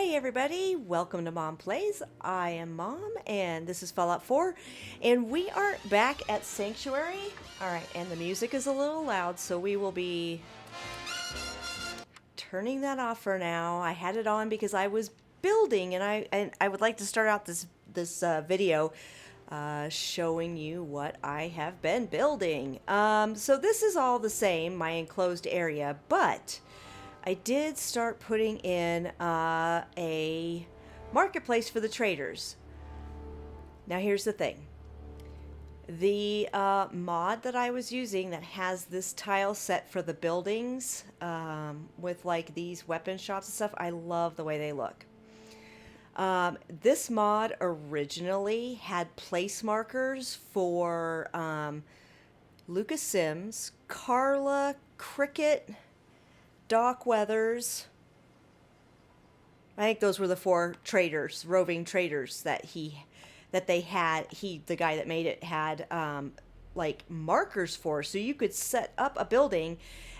Hey everybody, welcome to Mom Plays. I am Mom and this is Fallout 4 and we are back at Sanctuary. Alright, and the music is a little loud so we will be turning that off for now. I had it on because I was building and I would like to start out this video showing you what I have been building. So this is all the same, my enclosed area, but I did start putting in a marketplace for the traders. Now here's the thing. The mod that I was using that has this tile set for the buildings with like these weapon shops and stuff, I love the way they look. This mod originally had place markers for Lucas Sims, Carla, Cricket, Doc Weathers. I think those were the four traders, roving traders the guy that made it had like markers for, so you could set up a building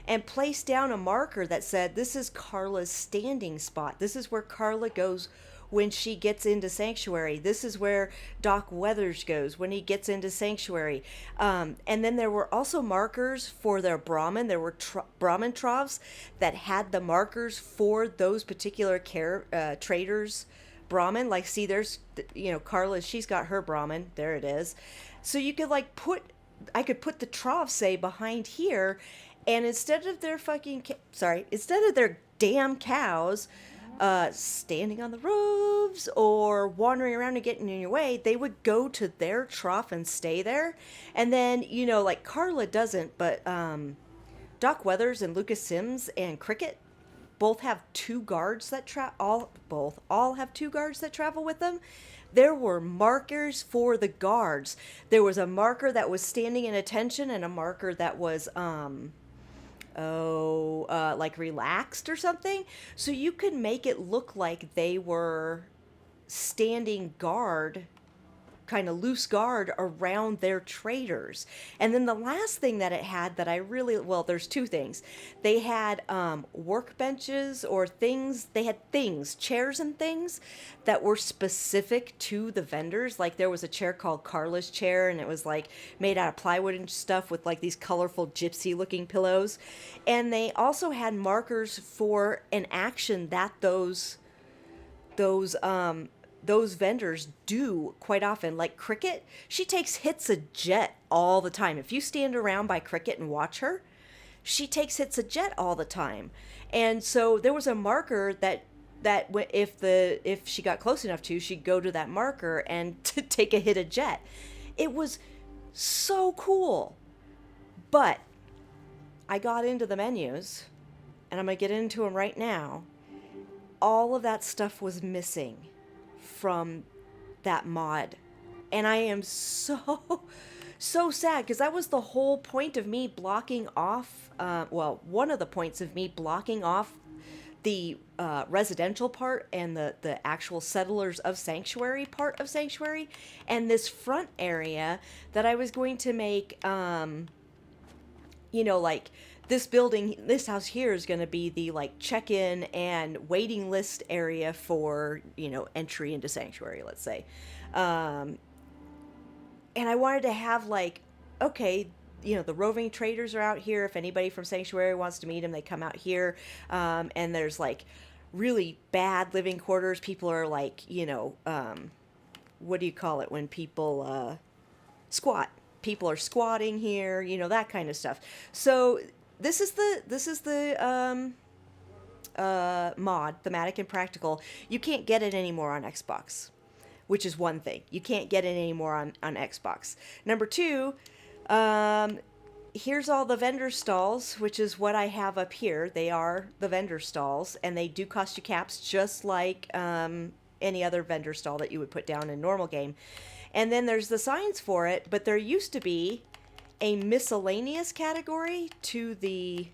and place down a marker that said this is Carla's standing spot. This is where Carla goes when she gets into Sanctuary. This is where Doc Weathers goes when he gets into Sanctuary. And then there were also markers for their Brahmin. There were Brahmin troughs that had the markers for those particular traders' Brahmin. Like, see, there's, you know, Carla, she's got her Brahmin. There it is. So you could like I could put the trough, say, behind here, and instead of their damn cows standing on the roofs or wandering around and getting in your way, they would go to their trough and stay there. And then, you know, like Carla doesn't, but Doc Weathers and Lucas Sims and Cricket both have two guards that all have two guards that travel with them. There were markers for the guards. There was a marker that was standing in attention and a marker that was like relaxed or something, so you could make it look like they were standing guard, kind of loose guard around their traders. And then the last thing that it had that I really, well, there's two things. They had workbenches or things, they had things, chairs and things that were specific to the vendors. Like there was a chair called Carla's chair, and it was like made out of plywood and stuff with like these colorful gypsy looking pillows. And they also had markers for an action that those vendors do quite often. Like Cricket, she takes hits a jet all the time. If you stand around by Cricket and watch her, she takes hits a jet all the time. And so there was a marker that if she got close enough to, she'd go to that marker and to take a hit a jet. It was so cool. But I got into the menus, and I'm gonna get into them right now. All of that stuff was missing from that mod, and I am so sad, because that was the whole point of me blocking off one of the points of me blocking off the residential part and the actual settlers of Sanctuary part of Sanctuary, and this front area that I was going to make you know, like this house here is going to be the like check-in and waiting list area for, you know, entry into Sanctuary, let's say. And I wanted to have like, okay, you know, the roving traders are out here. If anybody from Sanctuary wants to meet them, they come out here. And there's like really bad living quarters. People are like, you know, what do you call it when people squat? People are squatting here, you know, that kind of stuff. So this is the mod, Thematic and Practical. You can't get it anymore on Xbox, which is one thing. You can't get it anymore on Xbox. Number two, here's all the vendor stalls, which is what I have up here. They are the vendor stalls, and they do cost you caps just like any other vendor stall that you would put down in normal game. And then there's the signs for it, but there used to be a miscellaneous category to the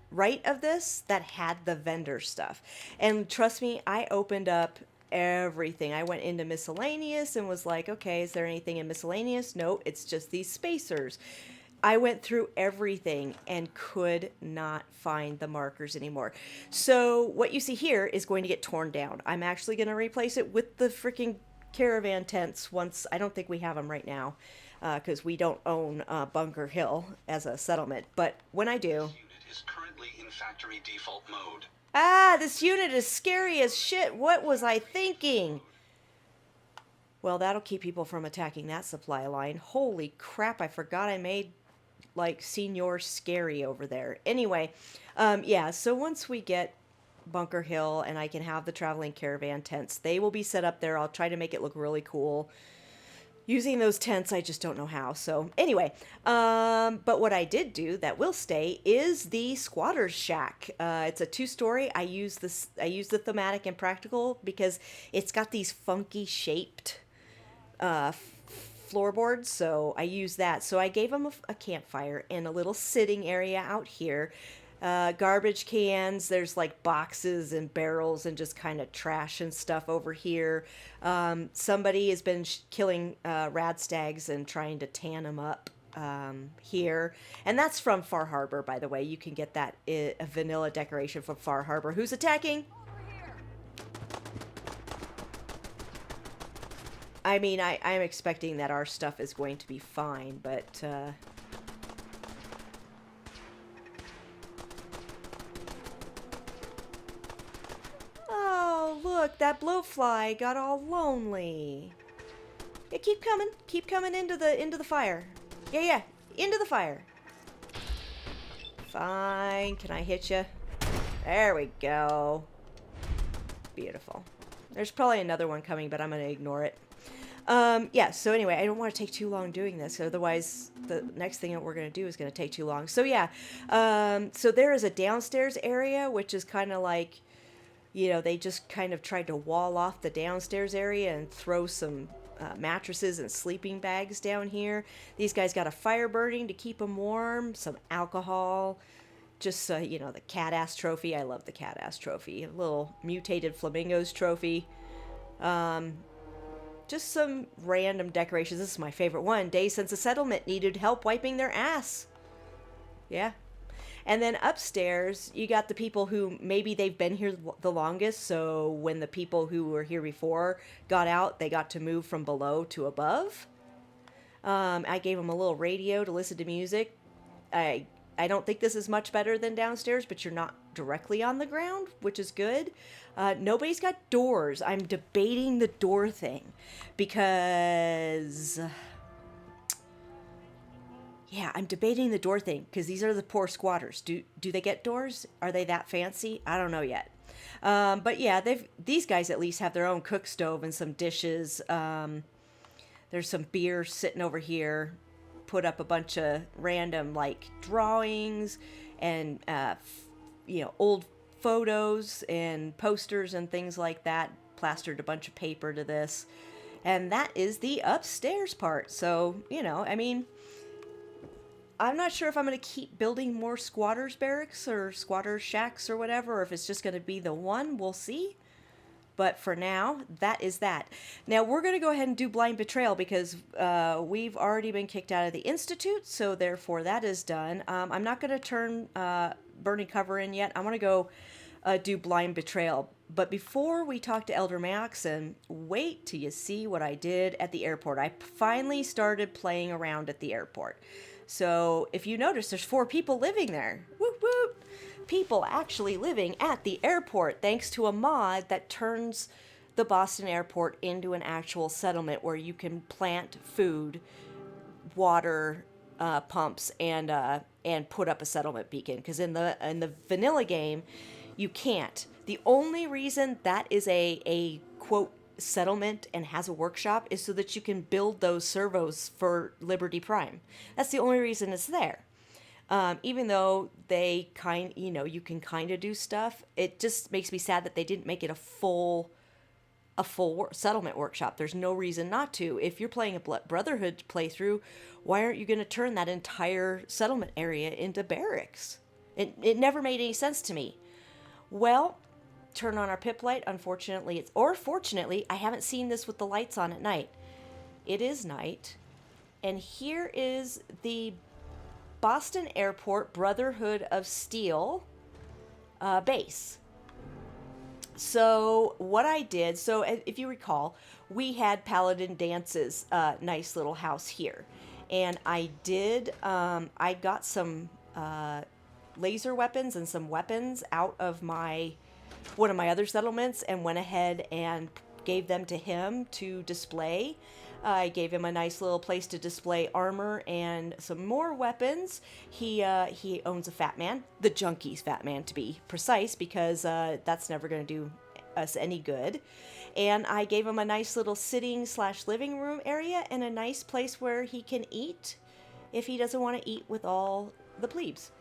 right of this that had the vendor stuff. And trust me, I opened up everything. I went into miscellaneous and was like, okay, is there anything in miscellaneous? No, it's just these spacers. I went through everything and could not find the markers anymore. So what you see here is going to get torn down. I'm actually going to replace it with the freaking caravan tents once. I don't think we have them right now because we don't own Bunker Hill as a settlement. But when I do... This unit is currently in factory default mode. Ah, this unit is scary as shit. What was I thinking? Well, that'll keep people from attacking that supply line. Holy crap, I forgot I made... like Senior Scary over there. Anyway, yeah, so once we get Bunker Hill and I can have the traveling caravan tents, they will be set up there. I'll try to make it look really cool. Using those tents, I just don't know how. So anyway, but what I did do that will stay is the squatter's shack. It's a 2-story. I use the thematic and practical because it's got these funky shaped floorboards, so I use that. So I gave them a campfire and a little sitting area out here. Garbage cans, there's like boxes and barrels and just kind of trash and stuff over here. Somebody has been killing rad stags and trying to tan them up here. And that's from Far Harbor, by the way. You can get that a vanilla decoration from Far Harbor. Who's attacking? I mean, I'm expecting that our stuff is going to be fine, but, oh, look, that blowfly got all lonely. Yeah, keep coming into the fire. Yeah, into the fire. Fine, can I hit you? There we go. Beautiful. There's probably another one coming, but I'm going to ignore it. Yeah, so anyway, I don't want to take too long doing this, otherwise the next thing that we're going to do is going to take too long. So yeah, so there is a downstairs area, which is kind of like, you know, they just kind of tried to wall off the downstairs area and throw some mattresses and sleeping bags down here. These guys got a fire burning to keep them warm, some alcohol, just, you know, the cat-ass trophy. I love the cat-ass trophy. A little mutated flamingos trophy. Just some random decorations. This is my favorite one. Days since the settlement needed help wiping their ass. Yeah. And then upstairs, you got the people who maybe they've been here the longest, so when the people who were here before got out, they got to move from below to above. I gave them a little radio to listen to music. I don't think this is much better than downstairs, but you're not directly on the ground, which is good. Nobody's got doors. I'm debating the door thing because... yeah, I'm debating the door thing because these are the poor squatters. Do they get doors? Are they that fancy? I don't know yet. But yeah, these guys at least have their own cook stove and some dishes. There's some beer sitting over here. Put up a bunch of random like drawings and you know, old photos and posters and things like that. Plastered a bunch of paper to this, and that is the upstairs part. So, you know, I mean, I'm not sure if I'm going to keep building more squatters barracks or squatters shacks or whatever, or if it's just going to be the one. We'll see. But for now, that is that. Now, we're going to go ahead and do Blind Betrayal because we've already been kicked out of the Institute, so therefore that is done. I'm not going to turn Burning Cover in yet. I want to go do Blind Betrayal. But before we talk to Elder Maxon, wait till you see what I did at the airport. I finally started playing around at the airport. So if you notice, there's 4 people living there. Whoop, whoop. People actually living at the airport thanks to a mod that turns the Boston airport into an actual settlement where you can plant food, water pumps, and put up a settlement beacon. Because in the vanilla game, you can't. The only reason that is a quote settlement and has a workshop is so that you can build those servos for Liberty Prime. That's the only reason it's there. Even though they you can kind of do stuff, it just makes me sad that they didn't make it a full settlement workshop. There's no reason not to. If you're playing a Brotherhood playthrough, why aren't you going to turn that entire settlement area into barracks? It never made any sense to me. Well, turn on our pip light. Unfortunately, fortunately, I haven't seen this with the lights on at night. It is night, and here is the Boston Airport Brotherhood of Steel base. So what I did, so if you recall, we had Paladin Dance's nice little house here. And I got some laser weapons and some weapons out of one of my other settlements and went ahead and gave them to him to display. I gave him a nice little place to display armor and some more weapons. He owns a Fat Man, the Junkie's Fat Man to be precise, because that's never going to do us any good. And I gave him a nice little sitting/living room area and a nice place where he can eat if he doesn't want to eat with all the plebes.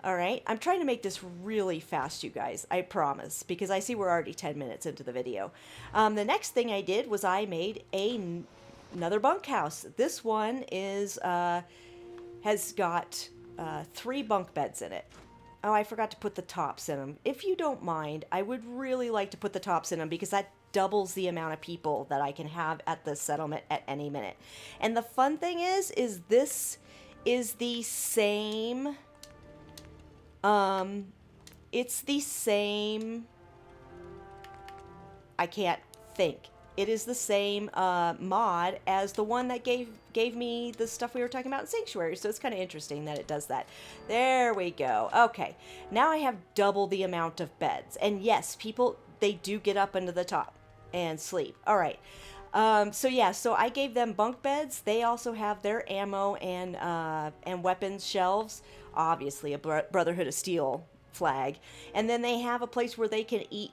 All right, I'm trying to make this really fast, you guys, I promise, because I see we're already 10 minutes into the video. The next thing I did was I made another bunkhouse. This one has got 3 bunk beds in it. Oh, I forgot to put the tops in them. If you don't mind, I would really like to put the tops in them because that doubles the amount of people that I can have at the settlement at any minute. And the fun thing is this is the same... it's the same, I can't think. It is the same mod as the one that gave me the stuff we were talking about in Sanctuary, so it's kind of interesting that it does that. There we go. Okay, now I have double the amount of beds. And yes, people, they do get up into the top and sleep. All right. So I gave them bunk beds. They also have their ammo and weapons shelves. Obviously, a Brotherhood of Steel flag, and then they have a place where they can eat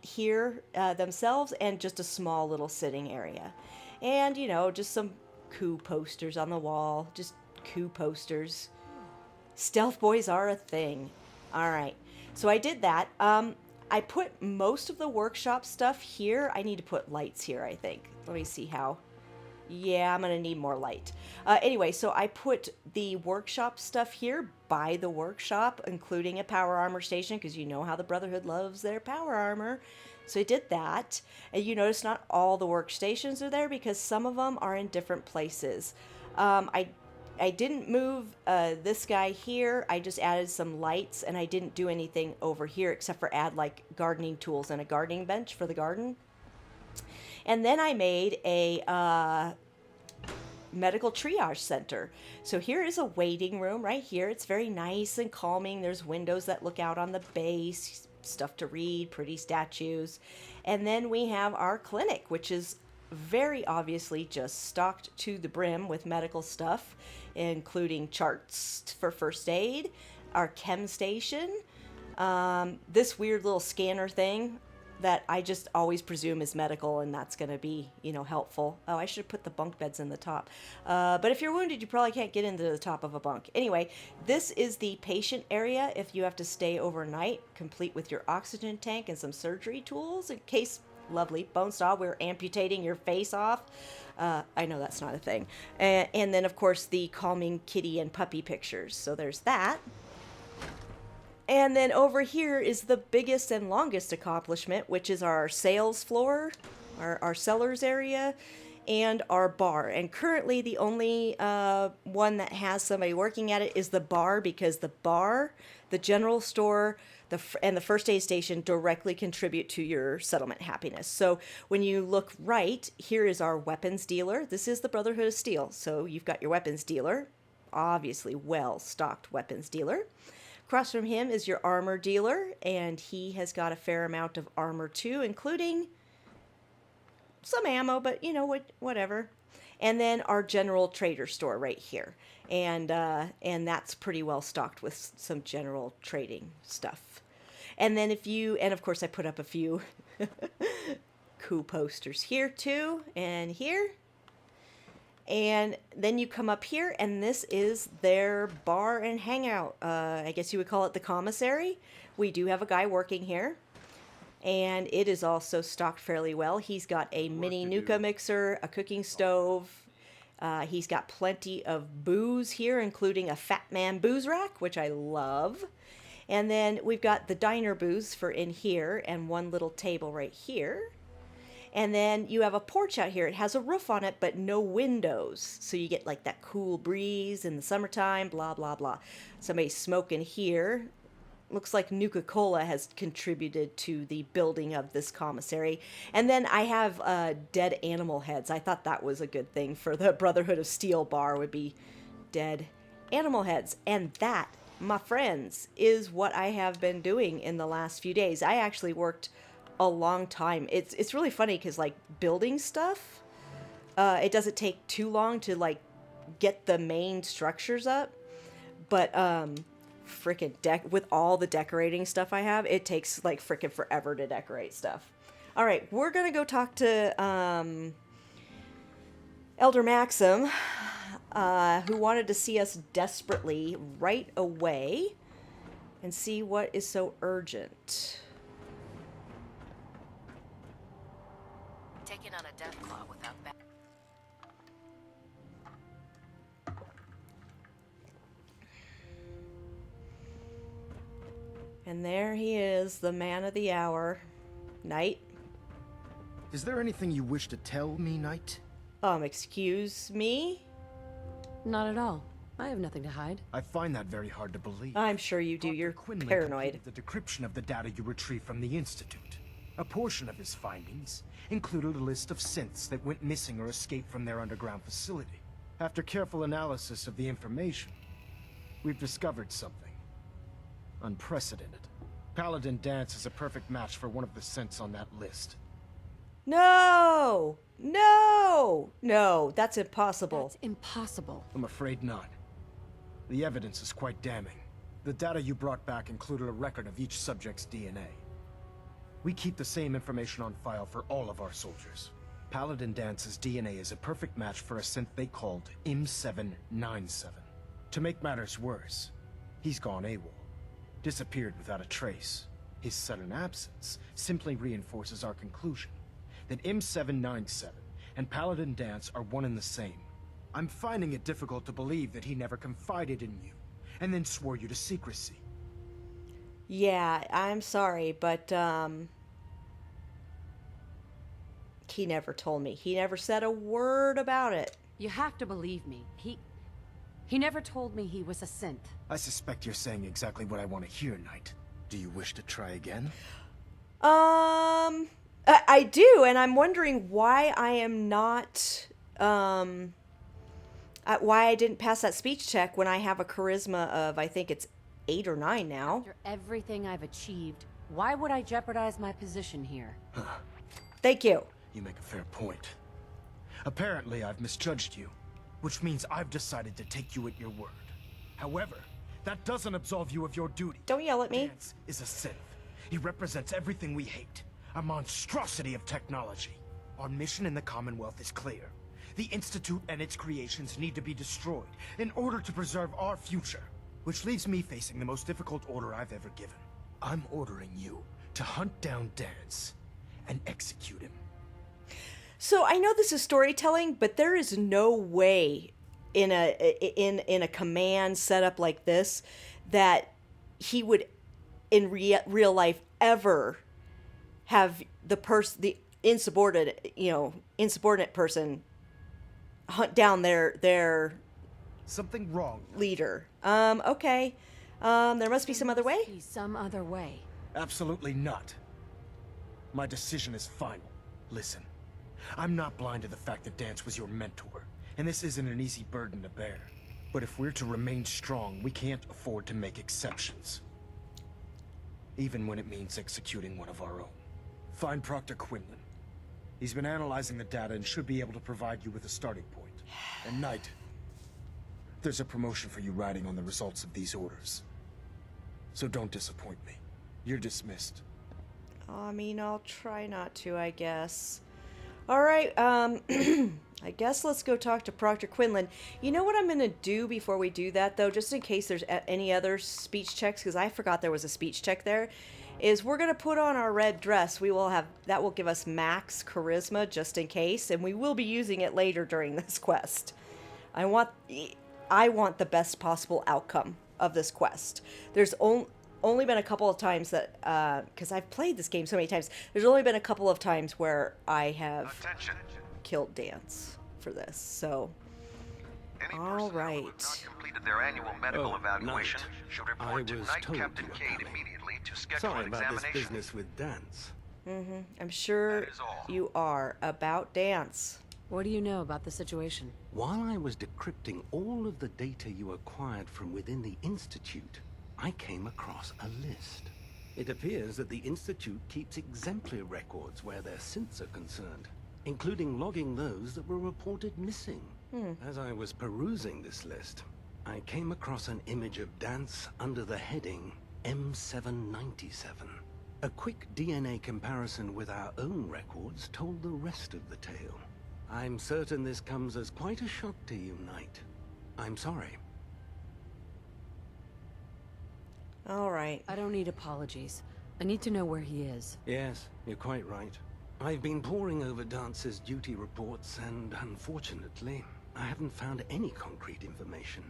here themselves, and just a small little sitting area, and just some coup posters on the wall. Just coup posters. Stealth boys are a thing. All right, so I did that. I put most of the workshop stuff here. I need to put lights here, I think. Let me see how. Yeah, I'm going to need more light. Anyway, so I put the workshop stuff here by the workshop, including a power armor station, because you know how the Brotherhood loves their power armor. So I did that. And you notice not all the workstations are there because some of them are in different places. I didn't move this guy here. I just added some lights, and I didn't do anything over here except for add like gardening tools and a gardening bench for the garden. And then I made a medical triage center. So here is a waiting room right here. It's very nice and calming. There's windows that look out on the base, stuff to read, pretty statues. And then we have our clinic, which is very obviously just stocked to the brim with medical stuff, including charts for first aid, our chem station, this weird little scanner thing that I just always presume is medical, and that's going to be, helpful. Oh, I should have put the bunk beds in the top. But if you're wounded, you probably can't get into the top of a bunk. Anyway, this is the patient area if you have to stay overnight, complete with your oxygen tank and some surgery tools in case, lovely, bone saw, we're amputating your face off. I know that's not a thing. And then, of course, the calming kitty and puppy pictures. So there's that. And then over here is the biggest and longest accomplishment, which is our sales floor, our sellers area, and our bar. And currently the only one that has somebody working at it is the bar, because the bar, the general store, and the first aid station directly contribute to your settlement happiness. So when you look right, here is our weapons dealer. This is the Brotherhood of Steel. So you've got your weapons dealer, obviously well-stocked weapons dealer. Across from him is your armor dealer, and he has got a fair amount of armor too, including some ammo, but whatever. And then our general trader store right here, and that's pretty well stocked with some general trading stuff. And then and of course I put up a few coup posters here too, and here. And then you come up here, and this is their bar and hangout. I guess you would call it the commissary. We do have a guy working here, and it is also stocked fairly well. He's got a mini Nuka mixer, a cooking stove. He's got plenty of booze here, including a Fat Man booze rack, which I love. And then we've got the diner booze for in here, and one little table right here. And then you have a porch out here. It has a roof on it, but no windows. So you get like that cool breeze in the summertime, blah, blah, blah. Somebody's smoking here. Looks like Nuka-Cola has contributed to the building of this commissary. And then I have dead animal heads. I thought that was a good thing for the Brotherhood of Steel bar, would be dead animal heads. And that, my friends, is what I have been doing in the last few days. I actually worked a long time. It's really funny because, like, building stuff, it doesn't take too long to, like, get the main structures up. But, freaking with all the decorating stuff I have, it takes like freaking forever to decorate stuff. All right, we're gonna go talk to Elder Maxim, who wanted to see us desperately right away, and see what is so urgent. Taking on a death claw without back. And there he is, the man of the hour. Knight? Is there anything you wish to tell me, Knight? Excuse me? Not at all. I have nothing to hide. I find that very hard to believe. I'm sure you do. Dr. You're Quinlan paranoid. completed the decryption of the data you retrieved from the Institute. A portion of his findings included a list of synths that went missing or escaped from their underground facility. After careful analysis of the information, we've discovered something unprecedented. Paladin Danse is a perfect match for one of the synths on that list. No! No! No, that's impossible. That's impossible. I'm afraid not. The evidence is quite damning. The data you brought back included a record of each subject's DNA. We keep the same information on file for all of our soldiers. Paladin Dance's DNA is a perfect match for a synth they called M797. To make matters worse, he's gone AWOL. Disappeared without a trace. His sudden absence simply reinforces our conclusion that M797 and Paladin Danse are one and the same. I'm finding it difficult to believe that he never confided in you, and then swore you to secrecy. Yeah, I'm sorry, but, he never told me. He never said a word about it. You have to believe me. He never told me he was a synth. I suspect you're saying exactly what I want to hear, Knight. Do you wish to try again? I do, and I'm wondering why I am not, why I didn't pass that speech check when I have a charisma of, I think it's 8 or 9 now. After everything I've achieved, why would I jeopardize my position here? Thank you. You make a fair point. Apparently, I've misjudged you, which means I've decided to take you at your word. However, that doesn't absolve you of your duty. Don't yell at me. Danse is a synth. He represents everything we hate. A monstrosity of technology. Our mission in the Commonwealth is clear. The Institute and its creations need to be destroyed in order to preserve our future. Which leaves me facing the most difficult order I've ever given. I'm ordering you to hunt down Danse and execute him. So I know this is storytelling, but there is no way in a command setup like this that he would in real life ever have the insubordinate person hunt down their Something wrong. leader. Okay. There must be some other way. Some other way. Absolutely not. My decision is final. Listen, I'm not blind to the fact that Danse was your mentor, and this isn't an easy burden to bear. But if we're to remain strong, we can't afford to make exceptions. Even when it means executing one of our own. Find Proctor Quinlan. He's been analyzing the data and should be able to provide you with a starting point. And Knight, there's a promotion for you riding on the results of these orders. So don't disappoint me. You're dismissed. I mean, I'll try not to, I guess. All right, I guess let's go talk to Proctor Quinlan. You know what I'm going to do before we do that, though, just in case there's any other speech checks, because I forgot there was a speech check there, is we're going to put on our red dress. That will give us max charisma, just in case, and we will be using it later during this quest. I want the best possible outcome of this quest. There's only been a couple of times that, because I've played this game so many times, there's only been a couple of times where I have killed Danse for this, so... All right. Who have not completed their annual medical evaluation should report to Knight Captain Cade immediately to schedule Sorry an about examination. this business with Danse. I'm sure That is all. you are about Danse. What do you know about the situation? While I was decrypting all of the data you acquired from within the Institute, I came across a list. It appears that the Institute keeps exemplary records where their synths are concerned, including logging those that were reported missing. As I was perusing this list, I came across an image of Danse under the heading M797. A quick DNA comparison with our own records told the rest of the tale. I'm certain this comes as quite a shock to you, Knight. I'm sorry. All right. I don't need apologies. I need to know where he is. Yes, you're quite right. I've been poring over Dance's duty reports, and unfortunately, I haven't found any concrete information.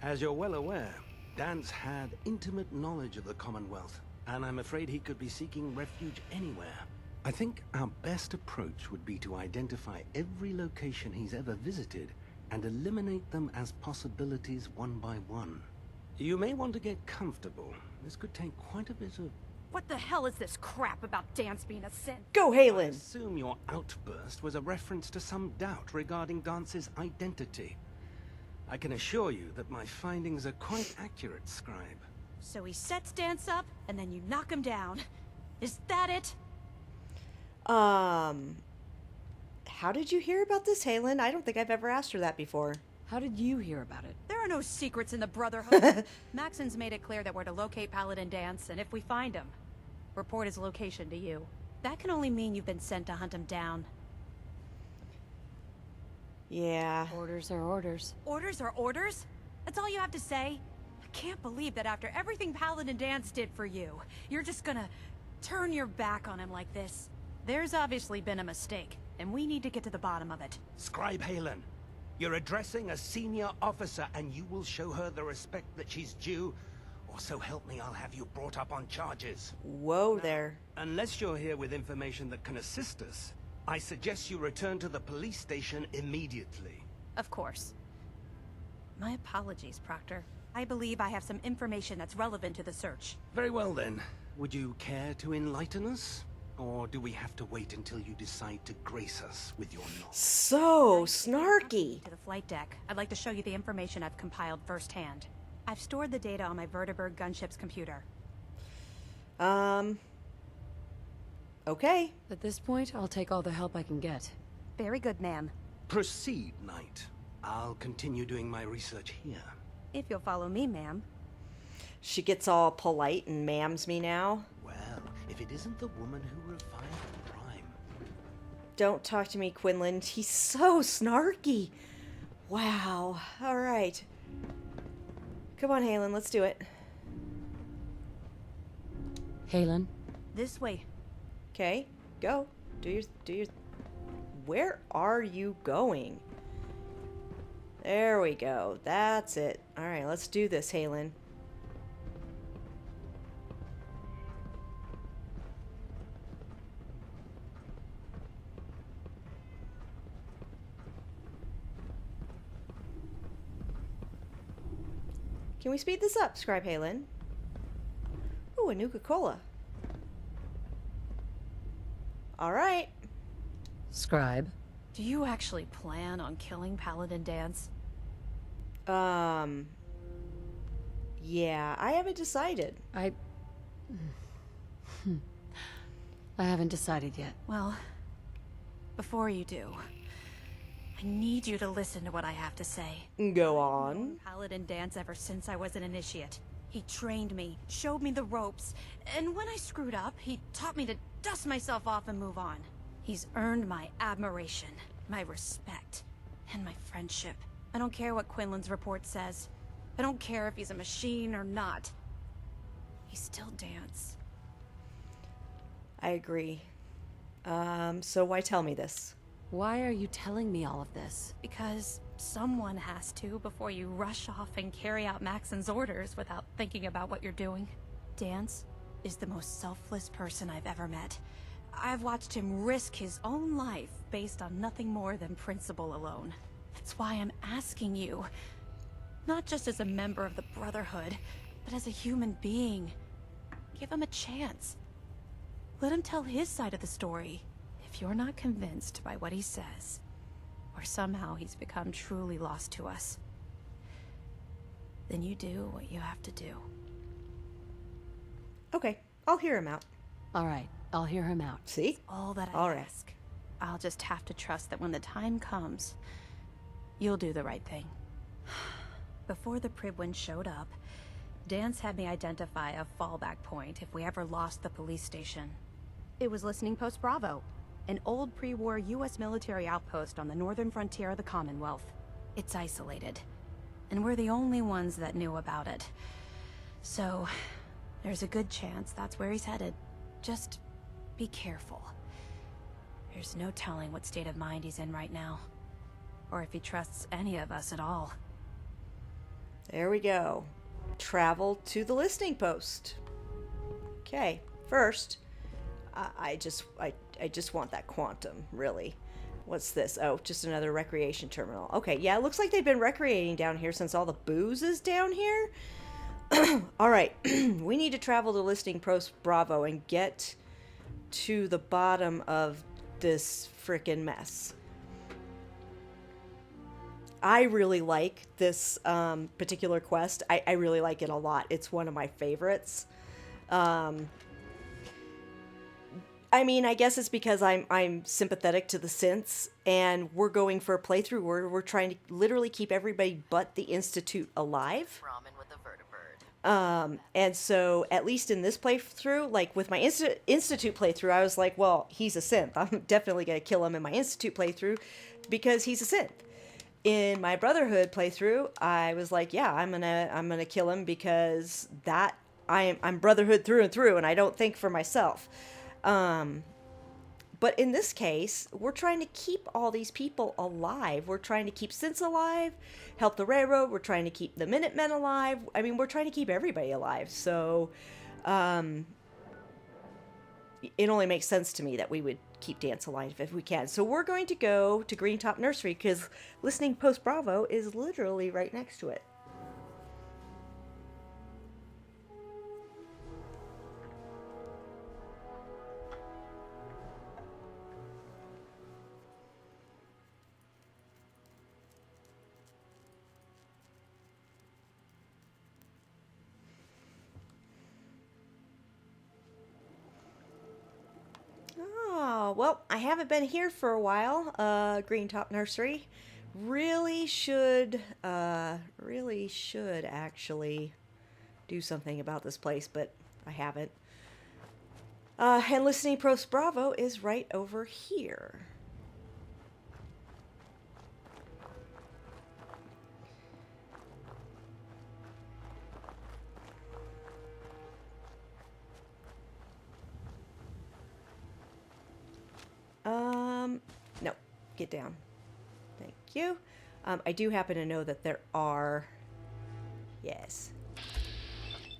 As you're well aware, Danse had intimate knowledge of the Commonwealth, and I'm afraid he could be seeking refuge anywhere. I think our best approach would be to identify every location he's ever visited and eliminate them as possibilities one by one. You may want to get comfortable. This could take quite a bit of... What the hell is this crap about Danse being a sin? Go, I Halen. assume your outburst was a reference to some doubt regarding Dance's identity. I can assure you that my findings are quite accurate, Scribe. So he sets Danse up, and then you knock him down. Is that it? How did you hear about this, Halen? I don't think I've ever asked her that before. How did you hear about it? There are no secrets in the Brotherhood. Maxon's made it clear that we're to locate Paladin Danse, and if we find him, report his location to you. That can only mean you've been sent to hunt him down. Yeah. Orders are orders. Orders are orders? That's all you have to say? I can't believe that after everything Paladin Danse did for you, you're just gonna turn your back on him like this. There's obviously been a mistake, and we need to get to the bottom of it. Scribe Halen, you're addressing a senior officer, and you will show her the respect that she's due, or so help me, I'll have you brought up on charges. Whoa there. Unless you're here with information that can assist us, I suggest you return to the police station immediately. Of course. My apologies, Proctor. I believe I have some information that's relevant to the search. Very well then. Would you care to enlighten us? Or do we have to wait until you decide to grace us with your knowledge? So snarky. To the flight deck. I'd like to show you the information I've compiled firsthand. I've stored the data on my Vertibird gunship's computer. Okay. At this point, I'll take all the help I can get. Very good, ma'am. Proceed, Knight. I'll continue doing my research here. If you'll follow me, ma'am. She gets all polite and mams me now. Well, if it isn't the woman who revived Prime. Don't talk to me, Quinlan. He's so snarky. Wow. All right. Come on, Halen. Let's do it. Halen? This way. Okay. Go. Do your... Where are you going? There we go. That's it. All right. Let's do this, Halen. Can we speed this up, Scribe Halen? Ooh, a Nuka-Cola. All right. Scribe? Do you actually plan on killing Paladin Danse? Yeah, I haven't decided. I haven't decided yet. Well, before you do, I need you to listen to what I have to say. Go I've on. known Paladin Danse ever since I was an initiate. He trained me, showed me the ropes, and when I screwed up, he taught me to dust myself off and move on. He's earned my admiration, my respect, and my friendship. I don't care what Quinlan's report says. I don't care if he's a machine or not. He's still Danse. I agree. So why tell me this? Why are you telling me all of this? Because someone has to before you rush off and carry out Maxon's orders without thinking about what you're doing. Danse is the most selfless person I've ever met. I've watched him risk his own life based on nothing more than principle alone. That's why I'm asking you. Not just as a member of the Brotherhood, but as a human being. Give him a chance. Let him tell his side of the story. If you're not convinced by what he says, or somehow he's become truly lost to us, then you do what you have to do. Okay, I'll hear him out. All right, I'll hear him out. See? All that I All right. ask. I'll just have to trust that when the time comes, you'll do the right thing. Before the Pribwin showed up, Danse had me identify a fallback point if we ever lost the police station. It was Listening Post Bravo, an old pre-war US military outpost on the northern frontier of the Commonwealth. It's isolated, and we're the only ones that knew about it. So, there's a good chance that's where he's headed. Just be careful. There's no telling what state of mind he's in right now, or if he trusts any of us at all. There we go. Travel to the listening post. Okay, first, I just want that quantum, really. What's this? Oh, just another recreation terminal. Okay, yeah, it looks like they've been recreating down here since all the booze is down here. All right, we need to travel to Listening Post Bravo and get to the bottom of this frickin' mess. I really like this particular quest. I really like it a lot. It's one of my favorites. I mean, I guess it's because I'm sympathetic to the synths, and we're going for a playthrough where we're trying to literally keep everybody but the Institute alive. Ramen with a vertibird. And so, at least in this playthrough, like with my Institute playthrough, I was like, well, he's a synth. I'm definitely going to kill him in my Institute playthrough because he's a synth. In my Brotherhood playthrough, I was like, yeah, I'm gonna kill him because that I'm Brotherhood through and through, and I don't think for myself. But in this case, we're trying to keep all these people alive. We're trying to keep synths alive, help the railroad. We're trying to keep the Minutemen alive. I mean, we're trying to keep everybody alive. So, it only makes sense to me that we would keep Danse alive if we can. So we're going to go to Greentop Nursery because Listening Post Bravo is literally right next to it. Oh, well, I haven't been here for a while. Greentop Nursery. Really should actually do something about this place, but I haven't. And Listening Post Bravo is right over here. No, get down. Thank you. I do happen to know that there are, yes,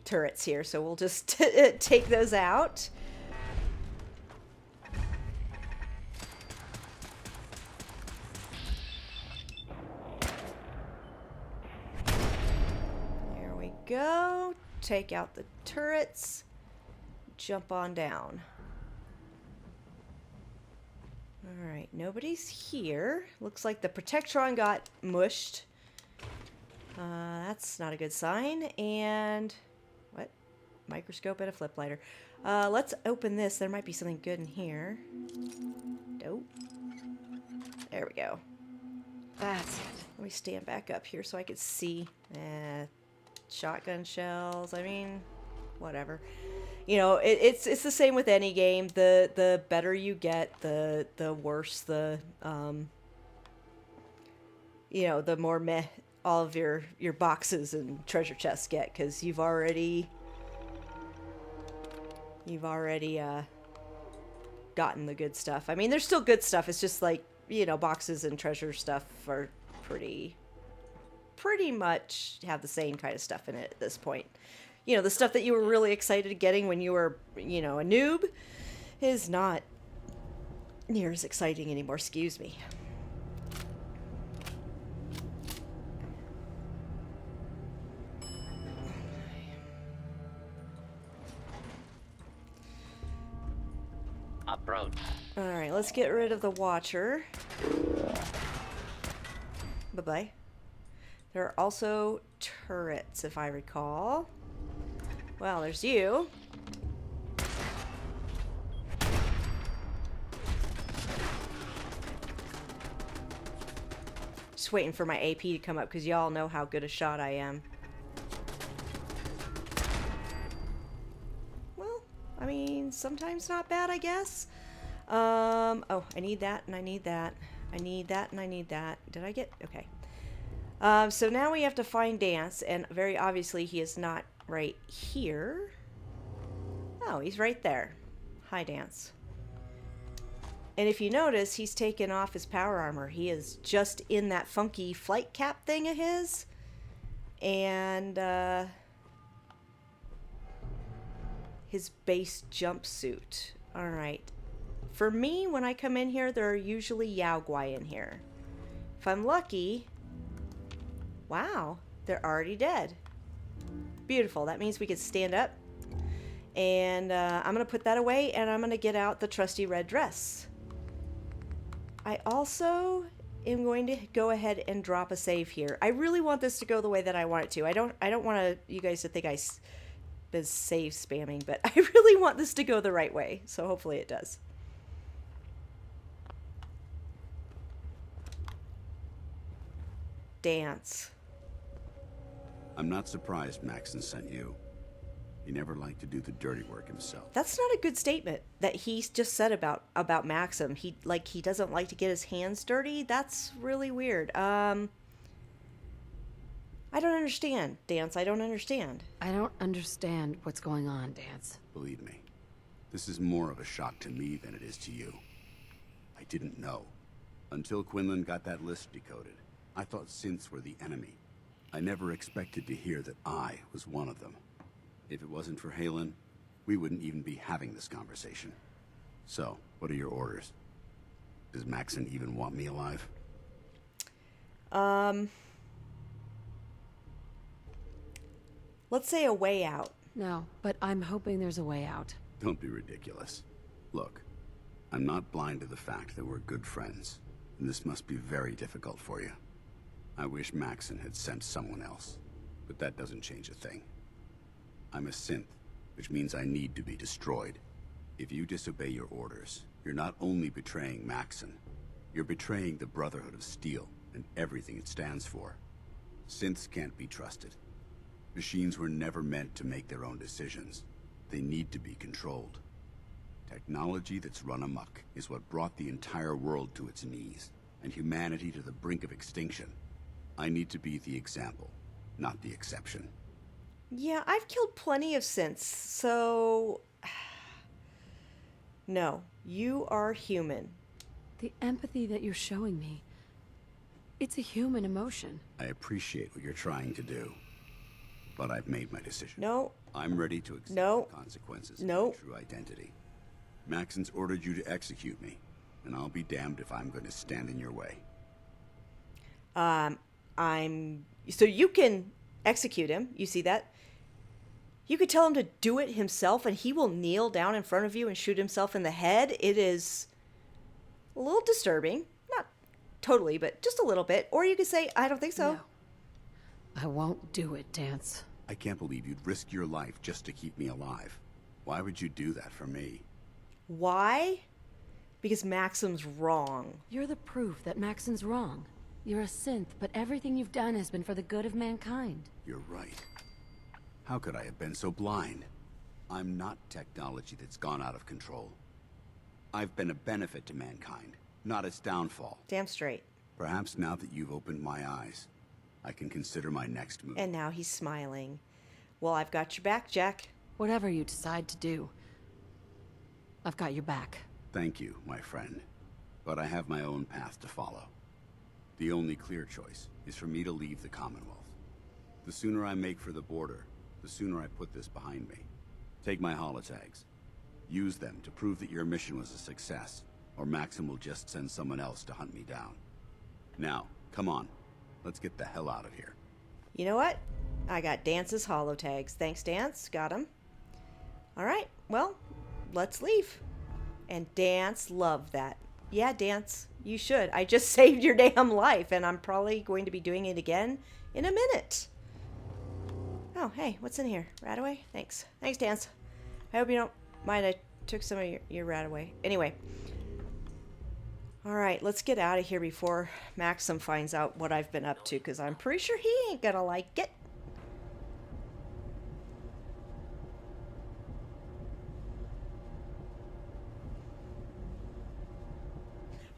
turrets here, so we'll just take those out. There we go. Take out the turrets. Jump on down. Alright, nobody's here. Looks like the Protectron got mushed. That's not a good sign. And, what? Microscope and a flip lighter. Let's open this. There might be something good in here. Nope. There we go. That's it. Let me stand back up here so I can see. Shotgun shells. I mean, whatever. You know, it's the same with any game. The better you get, the worse the you know, the more meh all of your boxes and treasure chests get, because you've already gotten the good stuff. I mean, there's still good stuff. It's just like, you know, boxes and treasure stuff are pretty much have the same kind of stuff in it at this point. you know, the stuff that you were really excited getting when you were, you know, a noob is not near as exciting anymore. Excuse me. Approach. Alright, let's get rid of the Watcher. Bye-bye. There are also turrets, if I recall. Well, there's you. Just waiting for my AP to come up because y'all know how good a shot I am. Well, I mean, sometimes not bad, I guess. Oh, I need that and I need that. I need that and I need that. Did I get? Okay. So now we have to find Danse, and very obviously he is not right here. Oh, he's right there. Hi, Danse. And if you notice, he's taken off his power armor. He is just in that funky flight cap thing of his. And, his base jumpsuit. Alright. For me, when I come in here, there are usually Yaogwai in here. If I'm lucky... Wow, they're already dead. Beautiful. That means we can stand up. And I'm going to put that away, and I'm going to get out the trusty red dress. I also am going to go ahead and drop a save here. I really want this to go the way that I want it to. I don't want you guys to think I've been save spamming, but I really want this to go the right way. So hopefully it does. Danse. I'm not surprised Maxon sent you. He never liked to do the dirty work himself. That's not a good statement that he's just said about Maxim. He doesn't like to get his hands dirty. That's really weird. I don't understand, Danse. I don't understand. I don't understand what's going on, Danse. Believe me, this is more of a shock to me than it is to you. I didn't know. Until Quinlan got that list decoded, I thought synths were the enemy. I never expected to hear that I was one of them. If it wasn't for Halen, we wouldn't even be having this conversation. So, what are your orders? Does Maxon even want me alive? Let's say a way out. No, but I'm hoping there's a way out. Don't be ridiculous. Look, I'm not blind to the fact that we're good friends, and this must be very difficult for you. I wish Maxon had sent someone else, but that doesn't change a thing. I'm a synth, which means I need to be destroyed. If you disobey your orders, you're not only betraying Maxon, you're betraying the Brotherhood of Steel and everything it stands for. Synths can't be trusted. Machines were never meant to make their own decisions. They need to be controlled. Technology that's run amok is what brought the entire world to its knees, and humanity to the brink of extinction. I need to be the example, not the exception. Yeah, I've killed plenty of synths, so... No, you are human. The empathy that you're showing me, it's a human emotion. I appreciate what you're trying to do, but I've made my decision. No. I'm ready to accept No. the consequences No. of my true identity. Maxon's ordered you to execute me, and I'll be damned if I'm going to stand in your way. So you can execute him, you see that? You could tell him to do it himself and he will kneel down in front of you and shoot himself in the head. It is a little disturbing. Not totally, but just a little bit. Or you could say, I don't think so. No. I won't do it, Danse. I can't believe you'd risk your life just to keep me alive. Why would you do that for me? Why? Because Maxim's wrong. You're the proof that Maxon's wrong. You're a synth, but everything you've done has been for the good of mankind. You're right. How could I have been so blind? I'm not technology that's gone out of control. I've been a benefit to mankind, not its downfall. Damn straight. Perhaps now that you've opened my eyes, I can consider my next move. And now he's smiling. Well, I've got your back, Jack. Whatever you decide to do, I've got your back. Thank you, my friend. But I have my own path to follow. The only clear choice is for me to leave the Commonwealth. The sooner I make for the border, the sooner I put this behind me. Take my holotags. Use them to prove that your mission was a success, or Maxim will just send someone else to hunt me down. Now, come on. Let's get the hell out of here. You know what? I got Dance's holotags. Thanks, Dance. Got them. All right. Well, let's leave. And Dance loved that. Yeah, Dance, you should. I just saved your damn life, and I'm probably going to be doing it again in a minute. Oh, hey, what's in here? Rat away? Thanks. Thanks, Dance. I hope you don't mind I took some of your rat away. Anyway. Alright, let's get out of here before Maxim finds out what I've been up to, because I'm pretty sure he ain't gonna like it.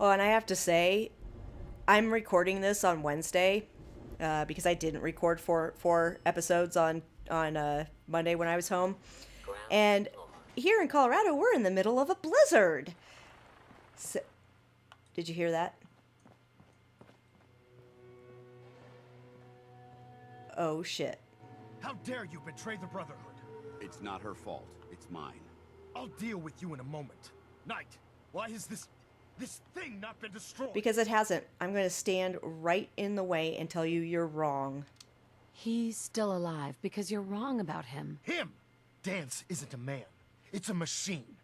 Oh, and I have to say, I'm recording this on Wednesday, because I didn't record four episodes on Monday when I was home. And here in Colorado, we're in the middle of a blizzard. So, did you hear that? Oh, shit. How dare you betray the Brotherhood? It's not her fault. It's mine. I'll deal with you in a moment. Knight, why has this thing not been destroyed? Because it hasn't. I'm going to stand right in the way and tell you you're wrong. He's still alive because you're wrong about him. Him! Danse isn't a man. It's a machine.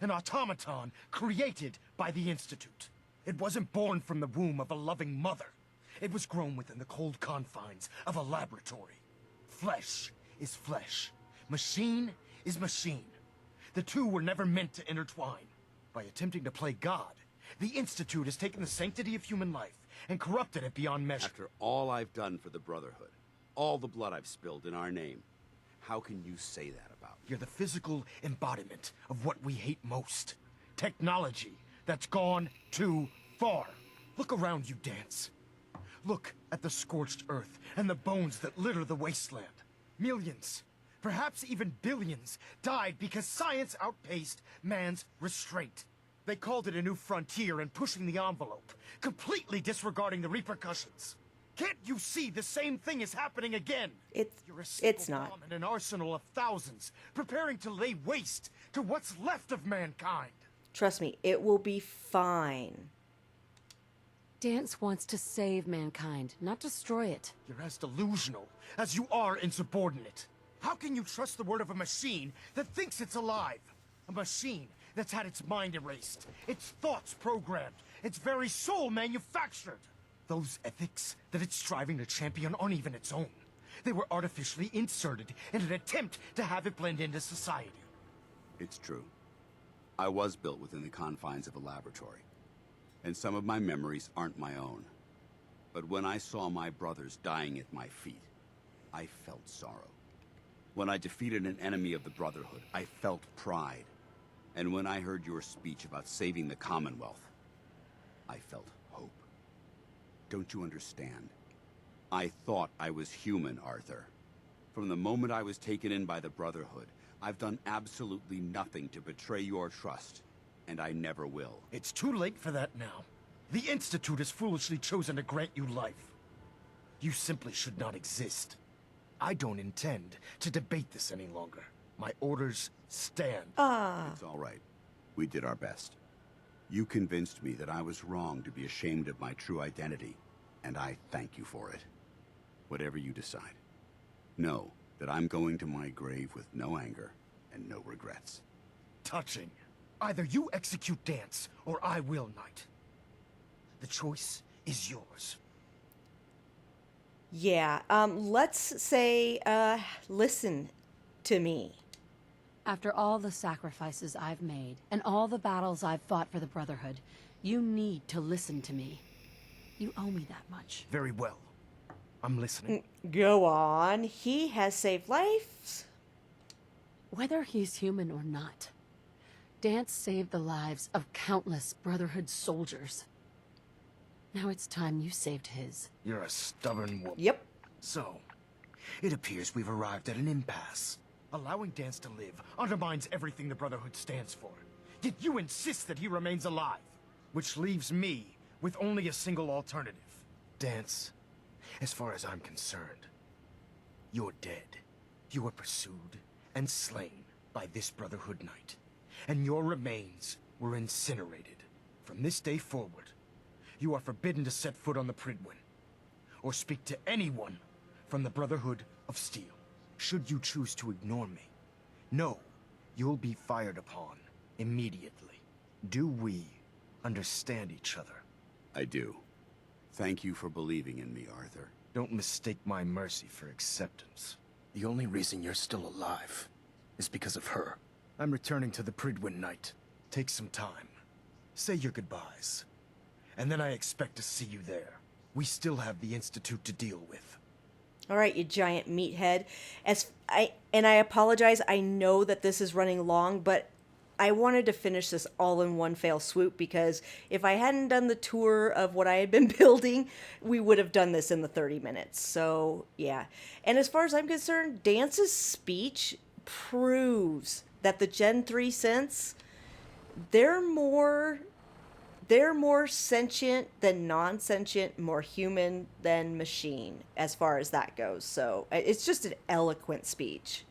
An automaton created by the Institute. It wasn't born from the womb of a loving mother. It was grown within the cold confines of a laboratory. Flesh is flesh. Machine is machine. The two were never meant to intertwine. By attempting to play God, the Institute has taken the sanctity of human life and corrupted it beyond measure. After all I've done for the Brotherhood, all the blood I've spilled in our name, how can you say that about me? You're the physical embodiment of what we hate most. Technology that's gone too far. Look around you, Danse. Look at the scorched earth and the bones that litter the wasteland. Millions, perhaps even billions, died because science outpaced man's restraint. They called it a new frontier and pushing the envelope, completely disregarding the repercussions. Can't you see the same thing is happening again? It's not. Bomb and an arsenal of thousands, preparing to lay waste to what's left of mankind. Trust me, it will be fine. Danse wants to save mankind, not destroy it. You're as delusional as you are insubordinate. How can you trust the word of a machine that thinks it's alive? A machine that's had its mind erased, its thoughts programmed, its very soul manufactured. Those ethics that it's striving to champion aren't even its own. They were artificially inserted in an attempt to have it blend into society. It's true. I was built within the confines of a laboratory, and some of my memories aren't my own. But when I saw my brothers dying at my feet, I felt sorrow. When I defeated an enemy of the Brotherhood, I felt pride. And when I heard your speech about saving the Commonwealth, I felt hope. Don't you understand? I thought I was human, Arthur. From the moment I was taken in by the Brotherhood, I've done absolutely nothing to betray your trust, and I never will. It's too late for that now. The Institute has foolishly chosen to grant you life. You simply should not exist. I don't intend to debate this any longer. My orders stand. It's all right. We did our best. You convinced me that I was wrong to be ashamed of my true identity, and I thank you for it. Whatever you decide. Know that I'm going to my grave with no anger and no regrets. Touching. Either you execute Danse, or I will, Knight. The choice is yours. Yeah, let's say, listen to me. After all the sacrifices I've made, and all the battles I've fought for the Brotherhood, you need to listen to me. You owe me that much. Very well. I'm listening. Go on. He has saved lives. Whether he's human or not, Danse saved the lives of countless Brotherhood soldiers. Now it's time you saved his. You're a stubborn woman. Yep. So, it appears we've arrived at an impasse. Allowing Danse to live undermines everything the Brotherhood stands for. Yet you insist that he remains alive. Which leaves me with only a single alternative. Danse, as far as I'm concerned, you're dead. You were pursued and slain by this Brotherhood Knight, and your remains were incinerated. From this day forward, you are forbidden to set foot on the Prydwen, or speak to anyone from the Brotherhood of Steel. Should you choose to ignore me, know you'll be fired upon immediately. Do we understand each other? I do. Thank you for believing in me, Arthur. Don't mistake my mercy for acceptance. The only reason you're still alive is because of her. I'm returning to the Prydwen Knight. Take some time. Say your goodbyes. And then I expect to see you there. We still have the Institute to deal with. All right, you giant meathead. I apologize. I know that this is running long, but I wanted to finish this all in one fell swoop, because if I hadn't done the tour of what I had been building, we would have done this in the 30 minutes. So, yeah. And as far as I'm concerned, Dance's speech proves that the Gen 3 synths, they're more sentient than non-sentient, more human than machine, as far as that goes. So it's just an eloquent speech.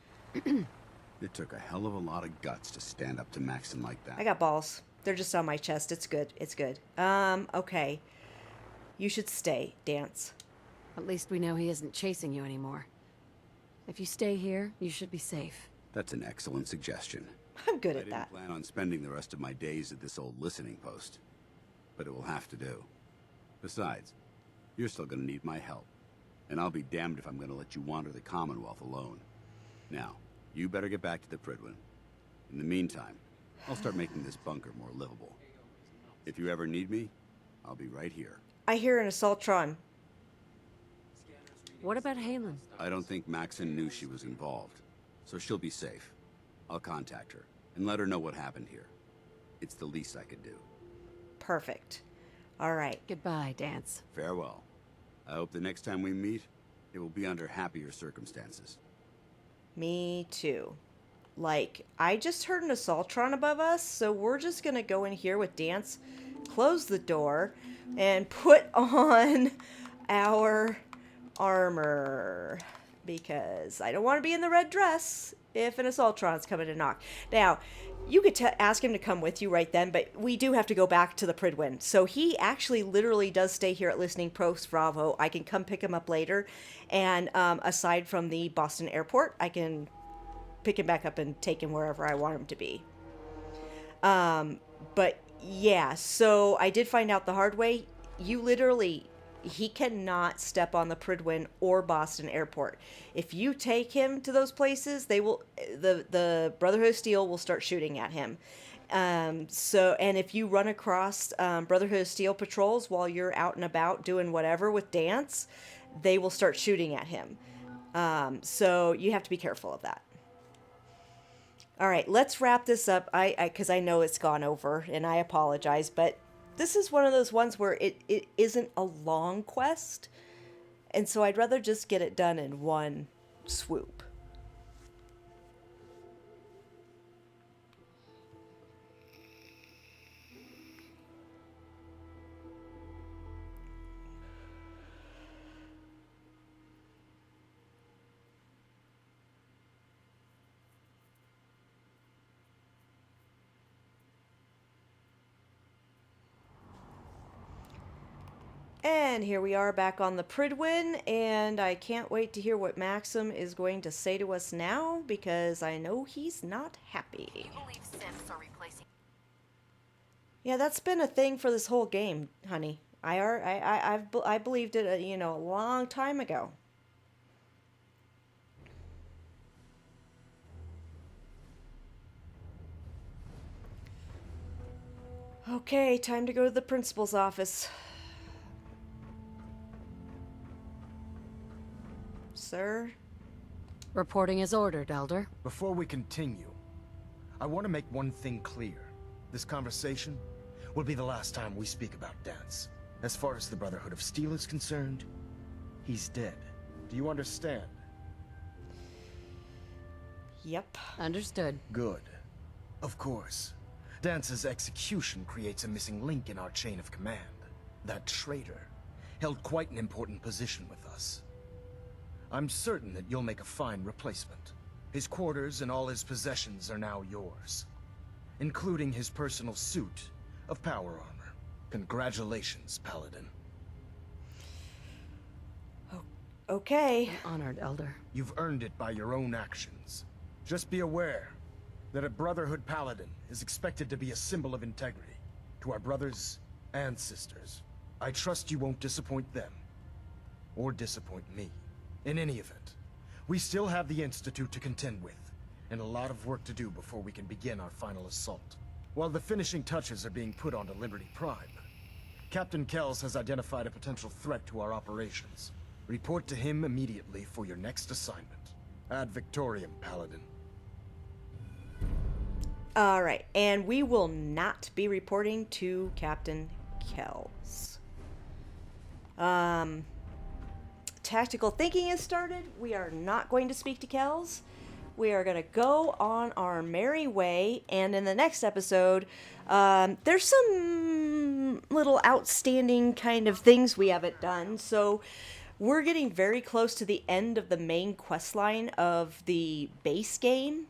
It took a hell of a lot of guts to stand up to Maxon like that. I got balls. They're just on my chest. It's good. It's good. Okay. You should stay, Danse. At least we know he isn't chasing you anymore. If you stay here, you should be safe. That's an excellent suggestion. I'm good at I that. didn't plan on spending the rest of my days at this old listening post, but it will have to do. Besides, you're still gonna need my help, and I'll be damned if I'm gonna let you wander the Commonwealth alone. Now, you better get back to the Prydwen. In the meantime, I'll start making this bunker more livable. If you ever need me, I'll be right here. I hear an Assaultron. What about Halen? I don't think Maxon knew she was involved, so she'll be safe. I'll contact her and let her know what happened here. It's the least I could do. Perfect. All right. Goodbye, Danse. Farewell. I hope the next time we meet, it will be under happier circumstances. Me too. Like, I just heard an Assaultron above us, so we're just gonna go in here with Danse, close the door, and put on our armor. Because I don't want to be in the red dress if an Assaultron's coming to knock. Now, you could ask him to come with you right then, but we do have to go back to the Prydwen. So he actually literally does stay here at Listening Post Bravo. I can come pick him up later. And aside from the Boston airport, I can pick him back up and take him wherever I want him to be. But yeah, so I did find out the hard way. He cannot step on the Prydwen or Boston airport. If you take him to those places, the Brotherhood of Steel will start shooting at him. And if you run across Brotherhood of Steel patrols while you're out and about doing whatever with Danse, they will start shooting at him. So you have to be careful of that. All right, let's wrap this up. Because I know it's gone over, and I apologize, but this is one of those ones where it isn't a long quest, and so I'd rather just get it done in one swoop. And here we are back on the Prydwen, and I can't wait to hear what Maxim is going to say to us now, because I know he's not happy. You believe synths are replacing? Yeah, that's been a thing for this whole game, honey. I believed it, a long time ago. Okay, time to go to the principal's office. Sir? Reporting as ordered, Elder. Before we continue, I want to make one thing clear. This conversation will be the last time we speak about Danse. As far as the Brotherhood of Steel is concerned, he's dead. Do you understand? Yep. Understood. Good. Of course. Dance's execution creates a missing link in our chain of command. That traitor held quite an important position with us. I'm certain that you'll make a fine replacement. His quarters and all his possessions are now yours, including his personal suit of power armor. Congratulations, Paladin. Okay. I'm honored, Elder. You've earned it by your own actions. Just be aware that a Brotherhood Paladin is expected to be a symbol of integrity to our brothers and sisters. I trust you won't disappoint them, or disappoint me. In any event, we still have the Institute to contend with, and a lot of work to do before we can begin our final assault. While the finishing touches are being put onto Liberty Prime, Captain Kells has identified a potential threat to our operations. Report to him immediately for your next assignment. Ad Victoriam, Paladin. Alright, and we will not be reporting to Captain Kells. Tactical thinking has started. We are not going to speak to Kells. We are going to go on our merry way, and in the next episode, there's some little outstanding kind of things we haven't done, so we're getting very close to the end of the main quest line of the base game.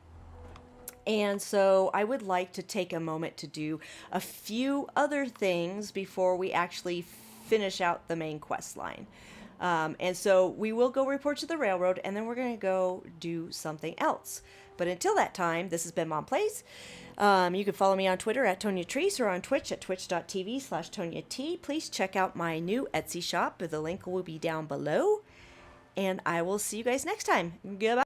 And so I would like to take a moment to do a few other things before we actually finish out the main quest line. And so we will go report to the railroad, and then we're going to go do something else. But until that time, this has been Mom Plays. You can follow me on Twitter at ToniaTrees or on Twitch at twitch.tv/ToniaT. Please check out my new Etsy shop. The link will be down below. And I will see you guys next time. Goodbye.